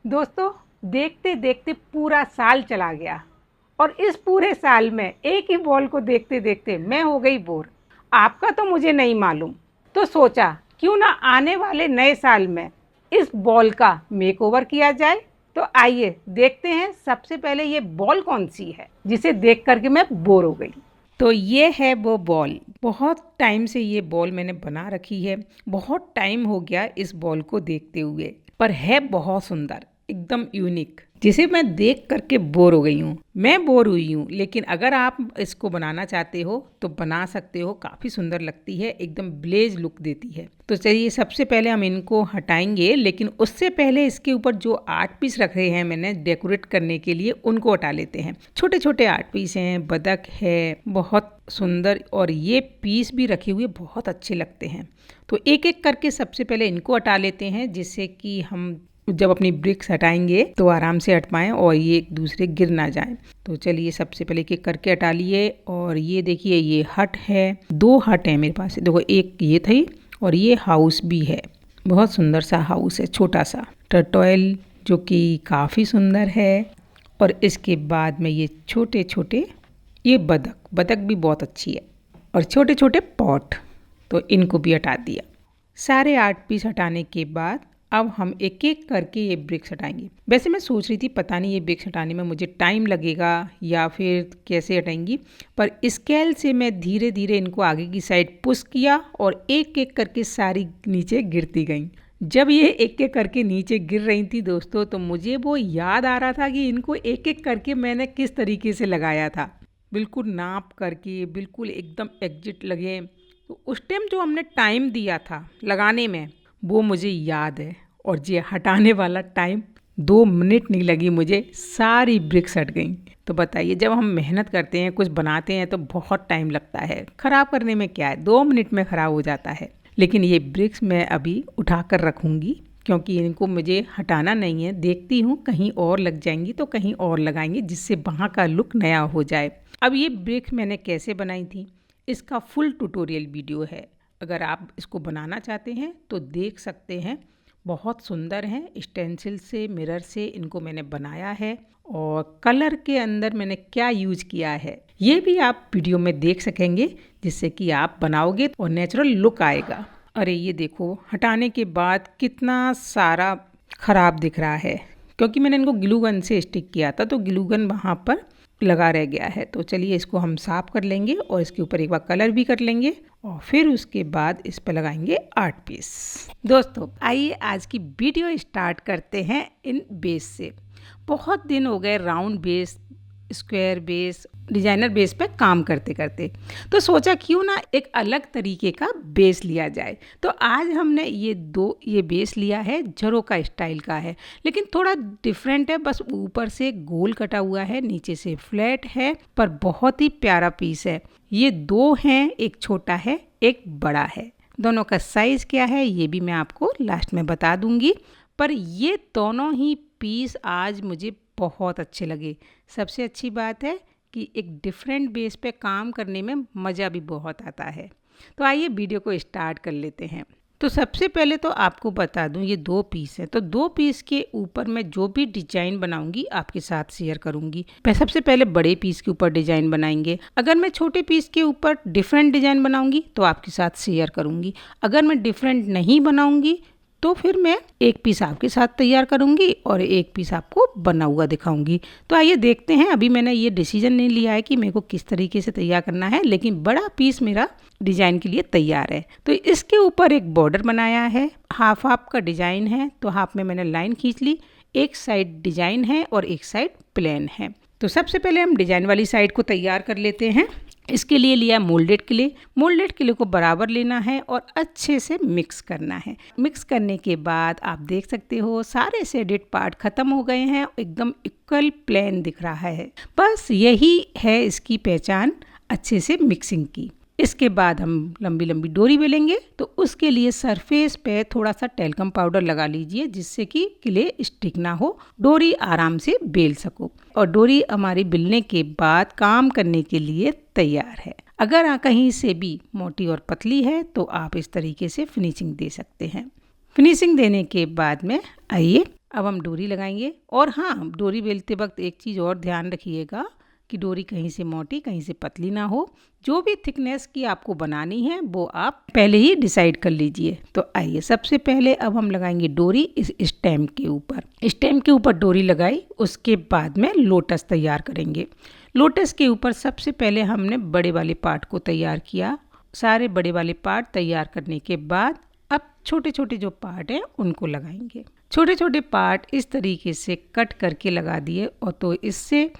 दोस्तों, देखते देखते पूरा साल चला गया और इस पूरे साल में एक ही बॉल को देखते देखते मैं हो गई बोर। आपका तो मुझे नहीं मालूम, तो सोचा क्यों ना आने वाले नए साल में इस बॉल का मेकओवर किया जाए। तो आइए देखते हैं सबसे पहले ये बॉल कौन सी है जिसे देख करके मैं बोर हो गई। तो ये है वो बॉल। बहुत टाइम से ये बॉल मैंने बना रखी है। बहुत टाइम हो गया इस बॉल को देखते हुए, पर है बहुत सुंदर, एकदम यूनिक, जिसे मैं देख करके बोर हो गई हूँ। मैं बोर हुई हूँ, लेकिन अगर आप इसको बनाना चाहते हो तो बना सकते हो। काफ़ी सुंदर लगती है, एकदम ब्लेज लुक देती है। तो चलिए सबसे पहले हम इनको हटाएंगे, लेकिन उससे पहले इसके ऊपर जो आर्ट पीस रखे हैं मैंने डेकोरेट करने के लिए, उनको हटा लेते हैं। छोटे छोटे आर्ट पीस हैं, बतख है, बहुत सुंदर, और ये पीस भी रखे हुए बहुत अच्छे लगते हैं। तो एक एक करके सबसे पहले इनको हटा लेते हैं, जिससे कि हम जब अपनी ब्रिक्स हटाएंगे तो आराम से हट पाएँ और ये एक दूसरे गिर ना जाएं। तो चलिए सबसे पहले एक करके हटा लिए। और ये देखिए, ये हट है, 2 हट है मेरे पास। देखो, एक ये थी और ये हाउस भी है। बहुत सुंदर सा हाउस है, छोटा सा टर्टल, जो कि काफ़ी सुंदर है। और इसके बाद में ये छोटे छोटे, ये बतख भी बहुत अच्छी है, और छोटे छोटे पॉट, तो इनको भी हटा दिया। सारे आर्ट पीस हटाने के बाद अब हम एक एक करके ये ब्रिक्स हटाएंगे। वैसे मैं सोच रही थी पता नहीं ये ब्रिक्स हटाने में मुझे टाइम लगेगा या फिर कैसे हटाएंगी, पर स्केल से मैं धीरे धीरे इनको आगे की साइड पुश किया और एक एक करके सारी नीचे गिरती गईं। जब ये एक एक करके नीचे गिर रही थी दोस्तों, तो मुझे वो याद आ रहा था कि इनको एक एक करके मैंने किस तरीके से लगाया था, बिल्कुल नाप करके, बिल्कुल एकदम एग्जिट लगे। तो उस टाइम जो हमने टाइम दिया था लगाने में, वो मुझे याद है। और ये हटाने वाला टाइम 2 मिनट नहीं लगी मुझे, सारी ब्रिक्स हट गई। तो बताइए, जब हम मेहनत करते हैं, कुछ बनाते हैं, तो बहुत टाइम लगता है। ख़राब करने में क्या है, 2 मिनट में ख़राब हो जाता है। लेकिन ये ब्रिक्स मैं अभी उठा कर रखूँगी, क्योंकि इनको मुझे हटाना नहीं है। देखती हूँ कहीं और लग जाएंगी तो कहीं और लगाएंगे, जिससे वहाँ का लुक नया हो जाए। अब ये ब्रिक्स मैंने कैसे बनाई थी, इसका फुल ट्यूटोरियल वीडियो है। अगर आप इसको बनाना चाहते हैं तो देख सकते हैं। बहुत सुंदर हैं, स्टेंसिल से, मिरर से इनको मैंने बनाया है। और कलर के अंदर मैंने क्या यूज़ किया है, ये भी आप वीडियो में देख सकेंगे, जिससे कि आप बनाओगे और नेचुरल लुक आएगा। अरे ये देखो, हटाने के बाद कितना सारा ख़राब दिख रहा है, क्योंकि मैंने इनको ग्लू गन से स्टिक किया था, तो ग्लू गन वहाँ पर लगा रह गया है। तो चलिए इसको हम साफ़ कर लेंगे और इसके ऊपर एक बार कलर भी कर लेंगे, और फिर उसके बाद इस पर लगाएंगे आर्ट पीस। दोस्तों, आइए आज की वीडियो स्टार्ट करते हैं इन बेस से। बहुत दिन हो गए round base, square base, designer base पे काम करते करते, तो सोचा क्यों ना एक अलग तरीके का बेस लिया जाए। तो आज हमने ये बेस लिया है, झरोका स्टाइल का है, लेकिन थोड़ा डिफरेंट है। बस ऊपर से गोल कटा हुआ है, नीचे से फ्लैट है, पर बहुत ही प्यारा पीस है। ये 2 हैं, एक छोटा है, एक बड़ा है। दोनों का साइज़ क्या है ये भी मैं आपको लास्ट में बता दूंगी, पर ये दोनों ही पीस आज मुझे बहुत अच्छे लगे। सबसे अच्छी बात है कि एक डिफरेंट बेस पे काम करने में मज़ा भी बहुत आता है। तो आइए वीडियो को स्टार्ट कर लेते हैं। तो सबसे पहले तो आपको बता दूं, ये 2 पीस है, तो 2 पीस के ऊपर मैं जो भी डिजाइन बनाऊंगी आपके साथ शेयर करूंगी। सबसे पहले बड़े पीस के ऊपर डिजाइन बनाएंगे। अगर मैं छोटे पीस के ऊपर डिफरेंट डिजाइन बनाऊंगी तो आपके साथ शेयर करूंगी। अगर मैं डिफरेंट नहीं बनाऊंगी तो फिर मैं एक पीस आपके साथ तैयार करूंगी और एक पीस आपको बना हुआ दिखाऊंगी। तो आइए देखते हैं। अभी मैंने ये डिसीजन नहीं लिया है कि मेरे को किस तरीके से तैयार करना है, लेकिन बड़ा पीस मेरा डिजाइन के लिए तैयार है। तो इसके ऊपर एक बॉर्डर बनाया है, हाफ हाफ का डिजाइन है, तो हाफ में मैंने लाइन खींच ली। एक साइड डिजाइन है और एक साइड प्लेन है। तो सबसे पहले हम डिजाइन वाली साइड को तैयार कर लेते हैं। इसके लिए लिया मोल्डेड क्ले। मोल्डेड क्ले को बराबर लेना है और अच्छे से मिक्स करना है। मिक्स करने के बाद आप देख सकते हो सारे शेडेड पार्ट खत्म हो गए हैं, एकदम इक्वल प्लेन दिख रहा है। बस यही है इसकी पहचान, अच्छे से मिक्सिंग की। इसके बाद हम लंबी लंबी डोरी बेलेंगे, तो उसके लिए सरफेस पे थोड़ा सा टेल्कम पाउडर लगा लीजिए, जिससे कि क्ले स्टिक ना हो, डोरी आराम से बेल सको। और डोरी हमारी बेलने के बाद काम करने के लिए तैयार है। अगर कहीं से भी मोटी और पतली है तो आप इस तरीके से फिनिशिंग दे सकते हैं। फिनिशिंग देने के बाद में आइए अब हम डोरी लगाएंगे। और हाँ, डोरी बेलते वक्त एक चीज़ और ध्यान रखिएगा कि डोरी कहीं से मोटी कहीं से पतली ना हो। जो भी थिकनेस की आपको बनानी है वो आप पहले ही डिसाइड कर लीजिए। तो आइए सबसे पहले अब हम लगाएंगे डोरी इस स्टेम के ऊपर। स्टेम के ऊपर डोरी लगाई, उसके बाद में लोटस तैयार करेंगे। लोटस के ऊपर सबसे पहले हमने बड़े वाले पार्ट को तैयार किया। सारे बड़े वाले पार्ट तैयार करने के बाद अब छोटे छोटे जो पार्ट हैं उनको लगाएंगे। छोटे छोटे पार्ट इस तरीके से कट करके लगा दिए और तो इससे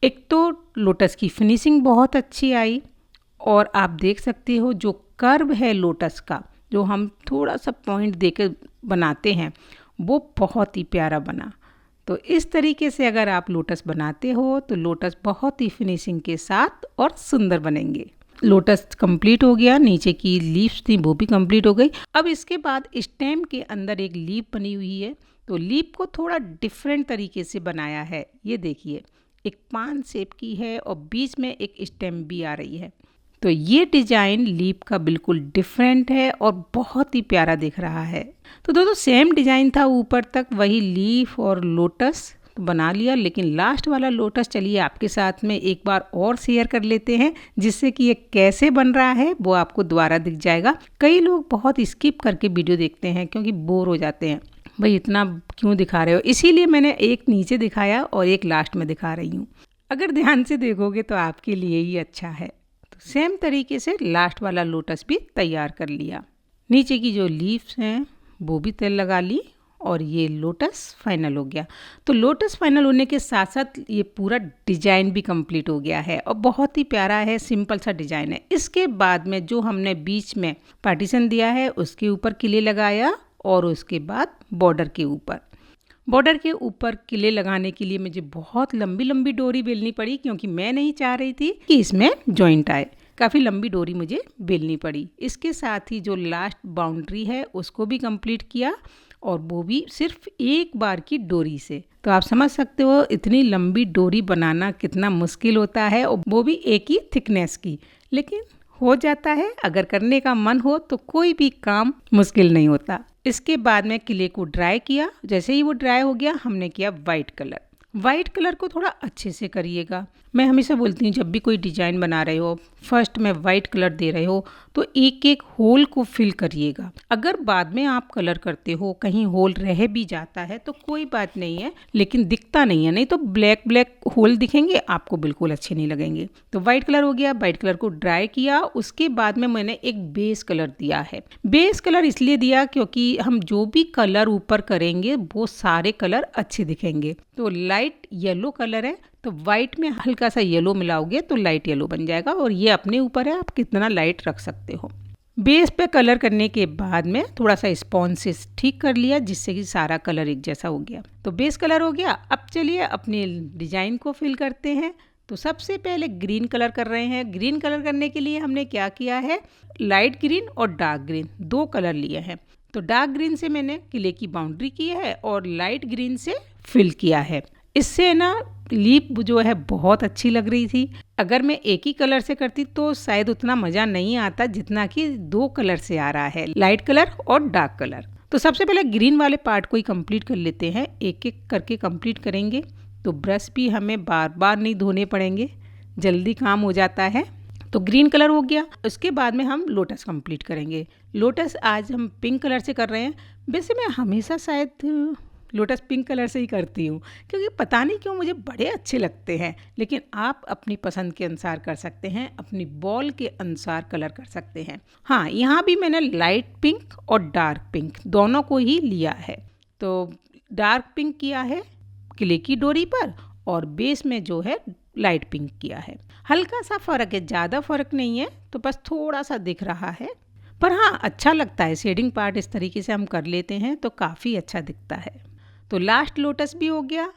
एक तो लोटस की फिनिशिंग बहुत अच्छी आई और आप देख सकते हो जो कर्व है लोटस का, जो हम थोड़ा सा पॉइंट देकर बनाते हैं, वो बहुत ही प्यारा बना। तो इस तरीके से अगर आप लोटस बनाते हो तो लोटस बहुत ही फिनिशिंग के साथ और सुंदर बनेंगे। लोटस कंप्लीट हो गया, नीचे की लीव्स थी वो भी कंप्लीट हो गई। अब इसके बाद स्टेम के अंदर एक लीफ बनी हुई है, तो लीफ को थोड़ा डिफरेंट तरीके से बनाया है। ये देखिए, एक पान शेप की है और बीच में एक स्टेम भी आ रही है। तो ये डिजाइन लीफ का बिल्कुल डिफरेंट है और बहुत ही प्यारा दिख रहा है। तो दोस्तों सेम डिजाइन था ऊपर तक, वही लीफ और लोटस बना लिया, लेकिन लास्ट वाला लोटस चलिए आपके साथ में एक बार और शेयर कर लेते हैं, जिससे कि ये कैसे बन रहा है वो आपको दोबारा दिख जाएगा। कई लोग बहुत स्किप करके वीडियो देखते हैं क्योंकि बोर हो जाते हैं, भाई इतना क्यों दिखा रहे हो, इसीलिए मैंने एक नीचे दिखाया और एक लास्ट में दिखा रही हूँ। अगर ध्यान से देखोगे तो आपके लिए ही अच्छा है। तो सेम तरीके से लास्ट वाला लोटस भी तैयार कर लिया। नीचे की जो लीव्स हैं वो भी तेल लगा ली और ये लोटस फाइनल हो गया। तो लोटस फाइनल होने के साथ साथ ये पूरा डिजाइन भी कंप्लीट हो गया है और बहुत ही प्यारा है, सिंपल सा डिजाइन है। इसके बाद में जो हमने बीच में पार्टीशन दिया है उसके ऊपर किले लगाया और उसके बाद बॉर्डर के ऊपर किले लगाने के लिए मुझे बहुत लंबी लंबी डोरी बेलनी पड़ी, क्योंकि मैं नहीं चाह रही थी कि इसमें जॉइंट आए। काफ़ी लंबी डोरी मुझे बेलनी पड़ी। इसके साथ ही जो लास्ट बाउंड्री है उसको भी कंप्लीट किया और वो भी सिर्फ एक बार की डोरी से। तो आप समझ सकते हो इतनी लंबी डोरी बनाना कितना मुश्किल होता है, और वो भी एक ही थिकनेस की। लेकिन हो जाता है, अगर करने का मन हो तो कोई भी काम मुश्किल नहीं होता। इसके बाद में किले को ड्राई किया। जैसे ही वो ड्राई हो गया हमने किया वाइट कलर। वाइट कलर को थोड़ा अच्छे से करिएगा। मैं हमेशा बोलती हूँ जब भी कोई डिजाइन बना रहे हो, फर्स्ट में वाइट कलर दे रहे हो तो एक एक होल को फिल करिएगा। अगर बाद में आप कलर करते हो कहीं होल रह भी जाता है तो कोई बात नहीं है, लेकिन दिखता नहीं है, नहीं तो ब्लैक ब्लैक होल दिखेंगे, आपको बिल्कुल अच्छे नहीं लगेंगे। तो वाइट कलर हो गया, वाइट कलर को ड्राई किया। उसके बाद में मैंने एक बेस कलर दिया है। बेस कलर इसलिए दिया क्योंकि हम जो भी कलर ऊपर करेंगे वो सारे कलर अच्छे दिखेंगे। तो लाइट येलो कलर है, तो वाइट में हल्का सा येलो मिलाओगे तो लाइट येलो बन जाएगा, और ये अपने ऊपर है आप कितना लाइट रख सकते हो। बेस पे कलर करने के बाद में थोड़ा सा स्पॉन्ज से ठीक कर लिया, जिससे कि सारा कलर एक जैसा हो गया। तो बेस कलर हो गया। अब चलिए अपने डिजाइन को फिल करते हैं। तो सबसे पहले ग्रीन कलर कर रहे हैं। ग्रीन कलर करने के लिए हमने क्या किया है, लाइट ग्रीन और डार्क ग्रीन दो कलर लिए हैं। तो डार्क ग्रीन से मैंने किले की बाउंड्री की है और लाइट ग्रीन से फिल किया है। इससे ना लीप जो है बहुत अच्छी लग रही थी। अगर मैं एक ही कलर से करती तो शायद उतना मज़ा नहीं आता जितना कि दो कलर से आ रहा है, लाइट कलर और डार्क कलर। तो सबसे पहले ग्रीन वाले पार्ट को ही कंप्लीट कर लेते हैं, एक एक करके कंप्लीट करेंगे। तो ब्रश भी हमें बार बार नहीं धोने पड़ेंगे, जल्दी काम हो जाता है। तो ग्रीन कलर हो गया। उसके बाद में हम लोटस कंप्लीट करेंगे। लोटस आज हम पिंक कलर से कर रहे हैं। वैसे मैं हमेशा शायद लोटस पिंक कलर से ही करती हूँ, क्योंकि पता नहीं क्यों मुझे बड़े अच्छे लगते हैं। लेकिन आप अपनी पसंद के अनुसार कर सकते हैं, अपनी बॉल के अनुसार कलर कर सकते हैं। हाँ, यहाँ भी मैंने लाइट पिंक और डार्क पिंक दोनों को ही लिया है। तो डार्क पिंक किया है किले की डोरी पर और बेस में जो है लाइट पिंक किया है। हल्का सा फ़र्क है, ज़्यादा फ़र्क नहीं है, तो बस थोड़ा सा दिख रहा है, पर हाँ अच्छा लगता है। शेडिंग पार्ट इस तरीके से हम कर लेते हैं तो काफ़ी अच्छा दिखता है। तो लास्ट लोटस भी हो गया।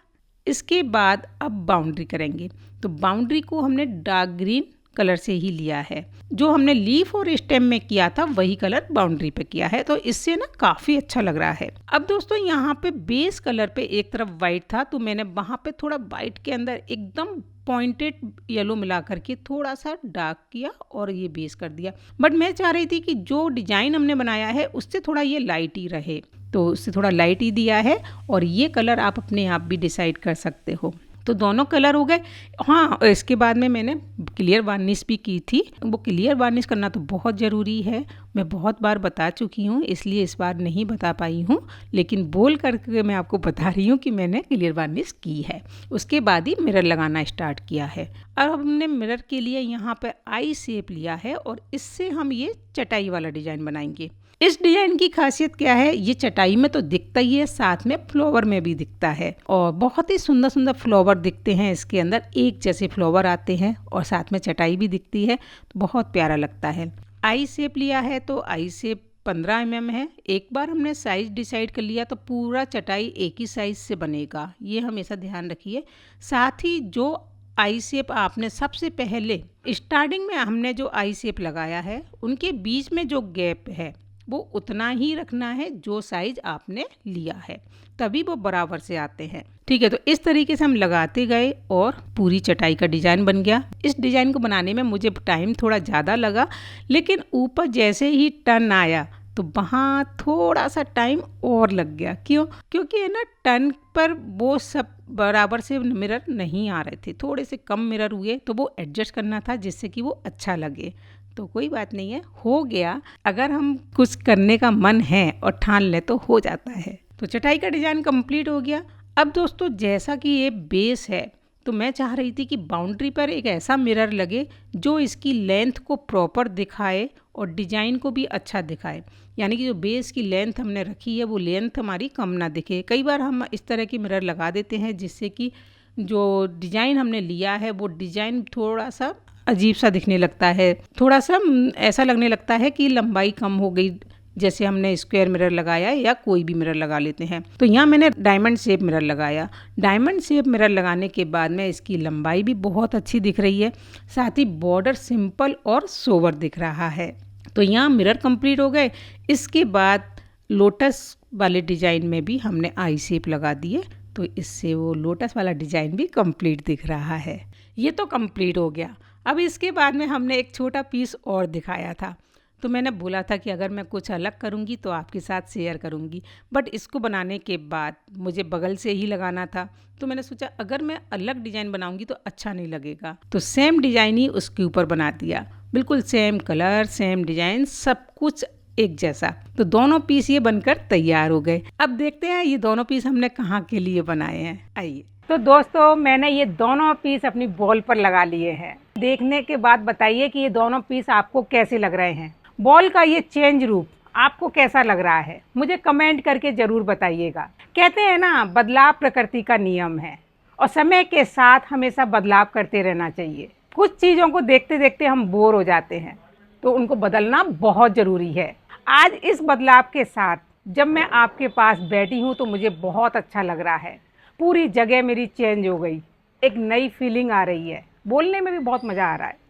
इसके बाद अब बाउंड्री करेंगे। तो बाउंड्री को हमने डार्क ग्रीन कलर से ही लिया है। जो हमने लीफ और स्टेम में किया था वही कलर बाउंड्री पे किया है, तो इससे ना काफ़ी अच्छा लग रहा है। अब दोस्तों यहाँ पे बेस कलर पे एक तरफ वाइट था, तो मैंने वहाँ पे थोड़ा वाइट के अंदर एकदम पॉइंटेड येलो मिला करके थोड़ा सा डार्क किया और ये बेस कर दिया। बट मैं चाह रही थी कि जो डिजाइन हमने बनाया है उससे थोड़ा ये लाइट ही रहे, तो उससे थोड़ा लाइट ही दिया है। और ये कलर आप अपने आप भी डिसाइड कर सकते हो। तो दोनों कलर हो गए। हाँ, इसके बाद में मैंने क्लियर वार्निश भी की थी। वो क्लियर वार्निश करना तो बहुत ज़रूरी है, मैं बहुत बार बता चुकी हूँ, इसलिए इस बार नहीं बता पाई हूँ, लेकिन बोल करके मैं आपको बता रही हूँ कि मैंने क्लियर वार्निश की है। उसके बाद ही मिरर लगाना स्टार्ट किया है। अब हमने मिरर के लिए यहाँ पर आई शेप लिया है और इससे हम ये चटाई वाला डिज़ाइन बनाएंगे। इस डिजाइन की खासियत क्या है, ये चटाई में तो दिखता ही है, साथ में फ्लावर में भी दिखता है और बहुत ही सुंदर सुंदर फ्लावर दिखते हैं इसके अंदर, एक जैसे फ्लावर आते हैं और साथ में चटाई भी दिखती है, तो बहुत प्यारा लगता है। आई शेप लिया है तो आई शेप 15 mm है। एक बार हमने साइज डिसाइड कर लिया तो पूरा चटाई एक ही साइज से बनेगा, ये हमेशा ध्यान रखिए। साथ ही जो आई शेप आपने सबसे पहले स्टार्टिंग में हमने जो आई शेप लगाया है उनके बीच में जो गैप है वो उतना ही रखना है जो साइज आपने लिया है, तभी वो बराबर से आते हैं। ठीक है, तो इस तरीके से हम लगाते गए और पूरी चटाई का डिजाइन बन गया। इस डिजाइन को बनाने में मुझे टाइम थोड़ा ज़्यादा लगा, लेकिन ऊपर जैसे ही टर्न आया तो वहाँ थोड़ा सा टाइम और लग गया। क्यों? क्योंकि है ना, टर्न पर वो सब बराबर से मिरर नहीं आ रहे थे, थोड़े से कम मिरर हुए, तो वो एडजस्ट करना था जिससे कि वो अच्छा लगे। तो कोई बात नहीं है, हो गया। अगर हम कुछ करने का मन है और ठान ले तो हो जाता है। तो चटाई का डिज़ाइन कंप्लीट हो गया। अब दोस्तों जैसा कि ये बेस है, तो मैं चाह रही थी कि बाउंड्री पर एक ऐसा मिरर लगे जो इसकी लेंथ को प्रॉपर दिखाए और डिज़ाइन को भी अच्छा दिखाए। यानी कि जो बेस की लेंथ हमने रखी है वो लेंथ हमारी कम ना दिखे। कई बार हम इस तरह की मिरर लगा देते हैं जिससे कि जो डिज़ाइन हमने लिया है वो डिज़ाइन थोड़ा सा अजीब सा दिखने लगता है, थोड़ा सा ऐसा लगने लगता है कि लंबाई कम हो गई, जैसे हमने स्क्वायर मिरर लगाया या कोई भी मिरर लगा लेते हैं। तो यहाँ मैंने डायमंड शेप मिरर लगाया। डायमंड शेप मिरर लगाने के बाद में इसकी लंबाई भी बहुत अच्छी दिख रही है, साथ ही बॉर्डर सिंपल और सोवर दिख रहा है। तो यहाँ मिरर कंप्लीट हो गए। इसके बाद लोटस वाले डिज़ाइन में भी हमने आई शेप लगा दिए, तो इससे वो लोटस वाला डिज़ाइन भी कंप्लीट दिख रहा है। ये तो कंप्लीट हो गया। अब इसके बाद में हमने एक छोटा पीस और दिखाया था, तो मैंने बोला था कि अगर मैं कुछ अलग करूँगी तो आपके साथ शेयर करूँगी, बट इसको बनाने के बाद मुझे बगल से ही लगाना था, तो मैंने सोचा अगर मैं अलग डिज़ाइन बनाऊँगी तो अच्छा नहीं लगेगा, तो सेम डिज़ाइन ही उसके ऊपर बना दिया, बिल्कुल सेम कलर, सेम डिज़ाइन, सब कुछ एक जैसा। तो दोनों पीस ये बनकर तैयार हो गए। अब देखते हैं ये दोनों पीस हमने कहाँ के लिए बनाए हैं। आइए। तो दोस्तों मैंने ये दोनों पीस अपनी बॉल पर लगा लिए हैं। देखने के बाद बताइए कि ये दोनों पीस आपको कैसे लग रहे हैं। बॉल का ये चेंज रूप आपको कैसा लग रहा है, मुझे कमेंट करके ज़रूर बताइएगा। कहते हैं ना, बदलाव प्रकृति का नियम है और समय के साथ हमेशा बदलाव करते रहना चाहिए। कुछ चीज़ों को देखते देखते हम बोर हो जाते हैं, तो उनको बदलना बहुत ज़रूरी है। आज इस बदलाव के साथ जब मैं आपके पास बैठी हूँ तो मुझे बहुत अच्छा लग रहा है। पूरी जगह मेरी चेंज हो गई, एक नई फीलिंग आ रही है, बोलने में भी बहुत मज़ा आ रहा है।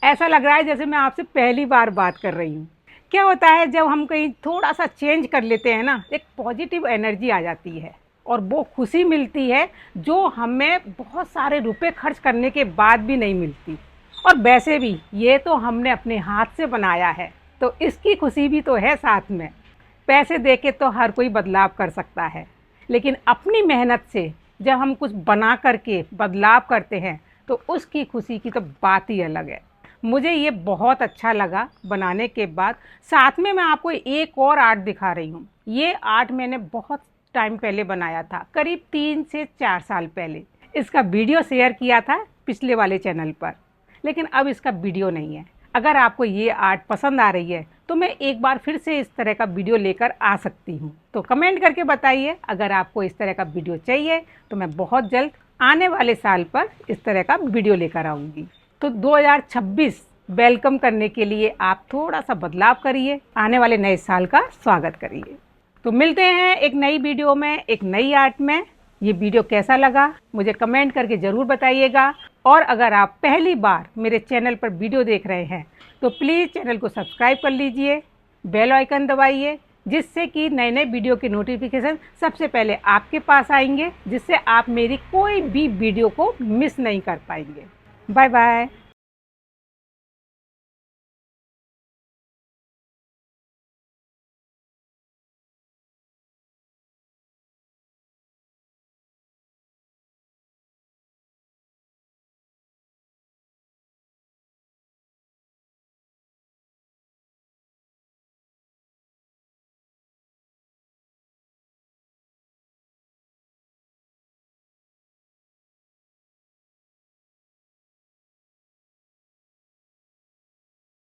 ऐसा लग रहा है जैसे मैं आपसे पहली बार बात कर रही हूँ। क्या होता है जब हम कहीं थोड़ा सा चेंज कर लेते हैं ना, एक पॉजिटिव एनर्जी आ जाती है और वो खुशी मिलती है जो हमें बहुत सारे रुपए खर्च करने के बाद भी नहीं मिलती। और वैसे भी ये तो हमने अपने हाथ से बनाया है, तो इसकी खुशी भी तो है साथ में। पैसे देके तो हर कोई बदलाव कर सकता है, लेकिन अपनी मेहनत से जब हम कुछ बना करके बदलाव करते हैं तो उसकी खुशी की तो बात ही अलग है। मुझे ये बहुत अच्छा लगा बनाने के बाद। साथ में मैं आपको एक और आर्ट दिखा रही हूँ। ये आर्ट मैंने बहुत टाइम पहले बनाया था, करीब 3 से 4 साल पहले। इसका वीडियो शेयर किया था पिछले वाले चैनल पर, लेकिन अब इसका वीडियो नहीं है। अगर आपको ये आर्ट पसंद आ रही है तो मैं एक बार फिर से इस तरह का वीडियो लेकर आ सकती हूँ, तो कमेंट करके बताइए। अगर आपको इस तरह का वीडियो चाहिए तो मैं बहुत जल्द आने वाले साल पर इस तरह का वीडियो लेकर आऊँगी। तो 2026 वेलकम करने के लिए आप थोड़ा सा बदलाव करिए, आने वाले नए साल का स्वागत करिए। तो मिलते हैं एक नई वीडियो में, एक नई आर्ट में। ये वीडियो कैसा लगा मुझे कमेंट करके ज़रूर बताइएगा। और अगर आप पहली बार मेरे चैनल पर वीडियो देख रहे हैं तो प्लीज़ चैनल को सब्सक्राइब कर लीजिए, बेल आइकन दबाइए, जिससे कि नए नए वीडियो के नोटिफिकेशन सबसे पहले आपके पास आएंगे, जिससे आप मेरी कोई भी वीडियो को मिस नहीं कर पाएंगे। Bye bye.